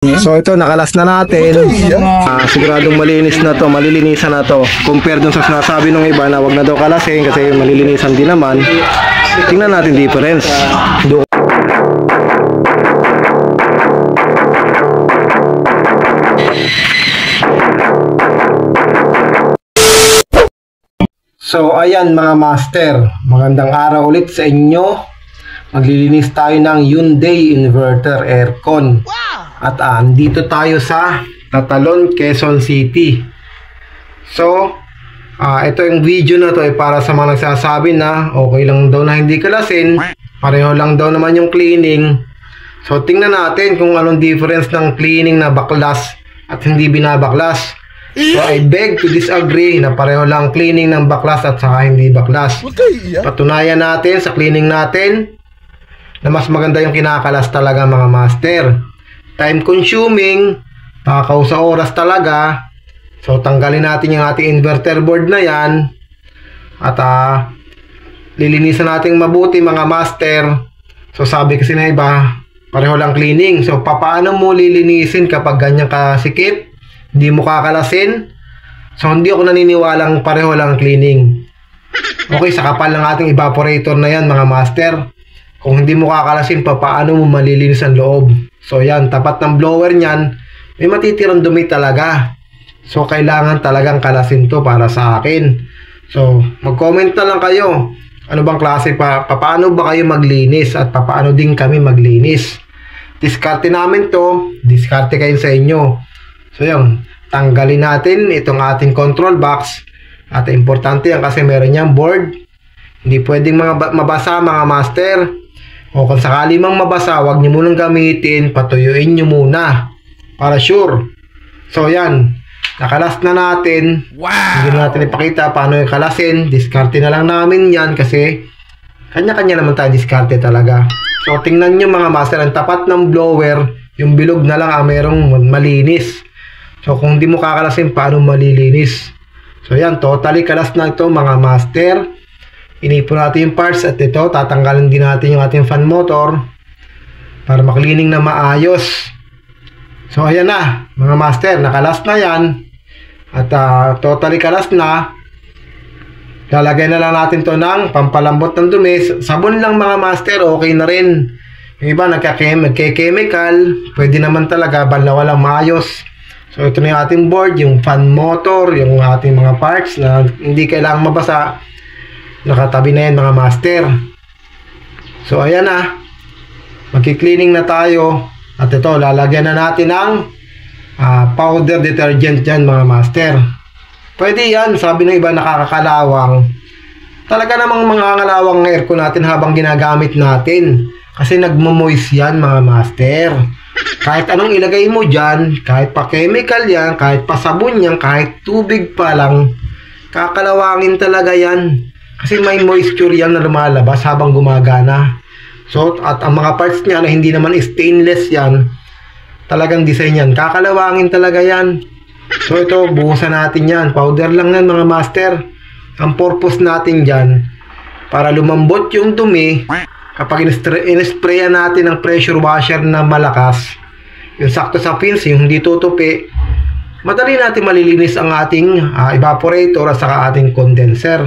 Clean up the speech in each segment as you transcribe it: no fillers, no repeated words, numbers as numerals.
So ito, nakalas na natin. Siguradong malinis na to, malilinisan na to. Compare dun sa sinasabi ng iba na wag na daw kalasin kasi malilinisan din naman. Tingnan natin difference. So ayan mga master, magandang araw ulit sa inyo. Maglilinis tayo ng Hyundai inverter aircon. At andito tayo sa Tatalon, Quezon City. So, ito yung video na to ay para sa mga nagsasabi na okay lang daw na hindi kalasin, pareho lang daw naman yung cleaning. So, tingnan natin kung anong difference ng cleaning na baklas at hindi binabaklas. So, I beg to disagree na pareho lang cleaning ng baklas at saka hindi baklas. Patunayan natin sa cleaning natin na mas maganda yung kinakalas talaga mga master. Time consuming, takaw sa oras talaga. So tanggalin natin yung ating inverter board na yan. At lilinisan natin mabuti mga master. So sabi kasi na iba, pareho lang cleaning. So paano mo lilinisin kapag ganyan kasikip? Hindi mo kakalasin? So hindi ako naniniwalang pareho lang cleaning. Okay, sa kapal ng ating evaporator na yan mga master. Kung hindi mo kakalasin, paano mo malilinis ang loob? So yan, tapat ng blower niyan, may matitirang dumi talaga. So kailangan talagang kalasin to para sa akin. So mag-comment na lang kayo. Ano bang klase paano ba kayo maglinis at paano din kami maglinis? Diskarte namin to, diskarte kayo sa inyo. So yan, tanggalin natin itong ating control box. At importante yan kasi meron niyang board. Hindi pwedeng mabasa mga master. O kung sakali mang mabasa, huwag nyo munang gamitin, patuyuin nyo muna para sure. So yan, nakalas na natin. Hindi natin ipakita paano yung kalasin. Diskarte na lang namin yan kasi kanya-kanya naman tayo diskarte talaga. So tingnan nyo mga master, ang tapat ng blower, yung bilog na lang merong malinis. So kung hindi mo kakalasin, paano malilinis? So yan, totally kalas na ito mga master. Inipon natin yung parts at ito, tatanggalin din natin yung ating fan motor para maklining na maayos. So ayan na mga master, nakalas na yan at totally kalas na. Lalagay na lang natin to ng pampalambot ng dumi. Sabon lang mga master, okay na rin. Yung iba nagka-chemical, pwede naman talaga bala walang maayos. So ito na yung ating board, yung fan motor, yung ating mga parts na hindi kailangang mabasa. Nakatabi na yan mga master. So ayan na, magki-cleaning na tayo. At ito, lalagyan na natin ng powder detergent dyan mga master. Pwede yan, sabi ng iba nakakakalawang. Talaga namang mga kalawang ng aircon natin habang ginagamit natin. Kasi nagmo-moist yan mga master. Kahit anong ilagay mo dyan, kahit pa chemical yan, kahit pa sabon yan, kahit tubig pa lang, kakalawangin talaga yan. Kasi may moisture yan na lumalabas habang gumagana. So, at ang mga parts niya na hindi naman stainless yan, talagang design yan. Kakalawangin talaga yan. So, ito, buhusan natin yan. Powder lang yan mga master. Ang purpose natin dyan, para lumambot yung dumi, kapag in-sprayan natin ng pressure washer na malakas, yung sakto sa fins, yung hindi tutupi, madali natin malilinis ang ating evaporator at saka ating condenser.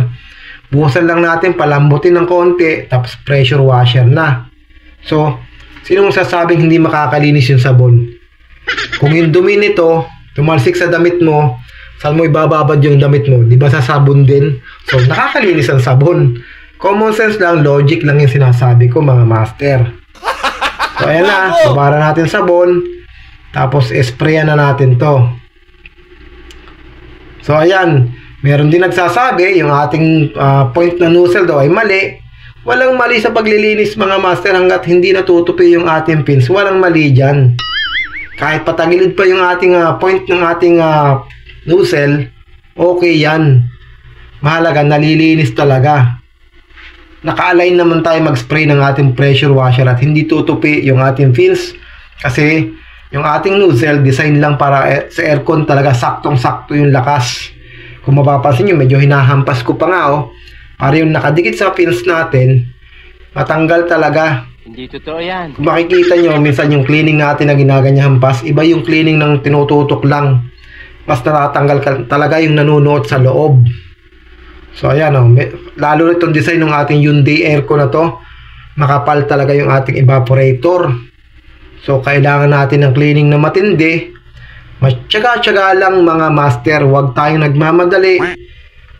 Buhusan lang natin, palambutin ng konti, tapos pressure washer na. So, sino mong sasabing hindi makakalinis yung sabon? Kung yung dumi nito, tumalsik sa damit mo, saan mo ibababad yung damit mo? Di ba sa sabon din? So, nakakalinis ang sabon. Common sense lang, logic lang yung sinasabi ko mga master. So, ayan na, babara natin sabon, tapos sprayan na natin to. So, ayan. Meron din nagsasabi, yung ating point na nozzle daw ay mali. Walang mali sa paglilinis mga master hanggat hindi natutupi yung ating pins. Walang mali dyan. Kahit patagilid pa yung ating point ng ating nozzle, okay yan. Mahalaga, nalilinis talaga. Naka-align naman tayo mag-spray ng ating pressure washer at hindi tutupi yung ating fins. Kasi yung ating nozzle, design lang para sa aircon talaga saktong-sakto yung lakas. Kung mapapansin nyo, medyo hinahampas ko pa nga para yung nakadikit sa fins natin, matanggal talaga. Hindi totoo yan. Kung makikita nyo, minsan yung cleaning natin na ginaganyahan pas, iba yung cleaning ng tinututok lang. Mas natatanggal talaga yung nanunuot sa loob. So ayan o, lalo itong design ng ating Hyundai aircon na to, makapal talaga yung ating evaporator. So kailangan natin ng cleaning na matindi. Matyaga-tyaga lang mga master, huwag tayong nagmamadali.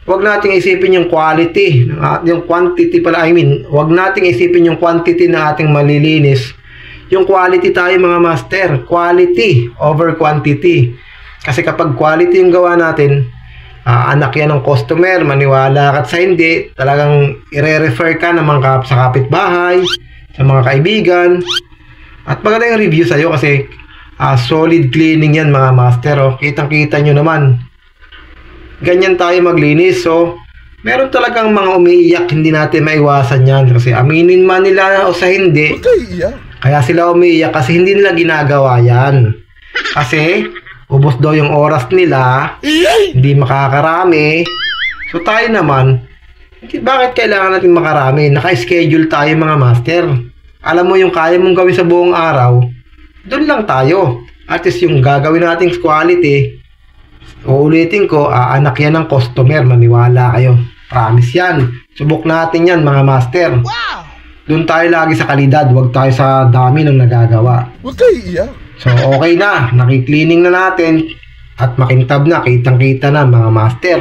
Huwag nating isipin yung quality, yung quantity pala, huwag nating isipin yung quantity na ating malilinis. Yung quality tayo mga master, quality over quantity. Kasi kapag quality yung gawa natin, anak yan ng customer, maniwala ka sa hindi, talagang i-refer ka ng mga sa kapitbahay, sa mga kaibigan, at maganda yung review sa'yo kasi solid cleaning yan mga master. Oh. Kitang-kita nyo naman. Ganyan tayo maglinis. So, meron talagang mga umiiyak, hindi natin maiwasan yan. Kasi aminin man nila o sa hindi, kaya sila umiiyak kasi hindi nila ginagawa yan. Kasi, ubos daw yung oras nila, hindi makakarami. So, tayo naman, bakit kailangan natin makarami? Naka-schedule tayo mga master. Alam mo yung kaya mong gawin sa buong araw, doon lang tayo. At least yung gagawin nating quality, uulitin ko, anak yan ng customer, maniwala kayo. Promise yan. Subok natin yan mga master. Doon tayo lagi sa kalidad, huwag tayo sa dami ng nagagawa. Huwag kayo iiyak. So okay na, nakikleaning na natin at makintab na, kitang-kita na mga master.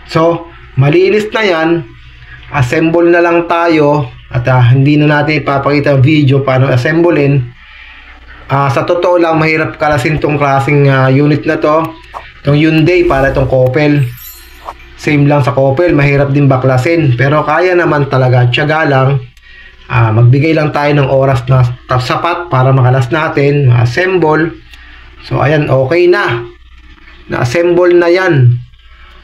So malinis na yan, assemble na lang tayo at hindi na natin ipapakita ang video paano assemblein. Sa totoo lang, mahirap kalasin tong klaseng unit na to. Itong Hyundai para itong Coppel. Same lang sa Coppel, mahirap din baklasin. Pero kaya naman talaga, tiyaga lang. Magbigay lang tayo ng oras na sapat para makalas natin, ma-assemble. So ayan, okay na. Na-assemble na yan.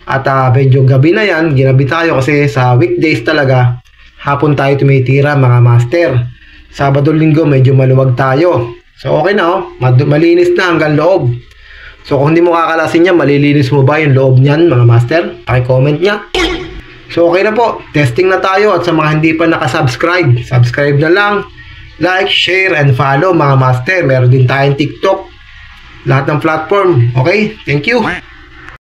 At medyo gabi na yan, ginabi tayo kasi sa weekdays talaga, hapon tayo tumitira mga master. Sabado linggo medyo maluwag tayo. So okay na oh, malinis na hanggang loob. So kung hindi mo kakalasin yan, malilinis mo ba yung loob niyan mga master? Paki-comment nya. So okay na po, testing na tayo. At sa mga hindi pa nakasubscribe, subscribe na lang. Like, share, and follow mga master. Meron din tayong TikTok, lahat ng platform. Okay, thank you.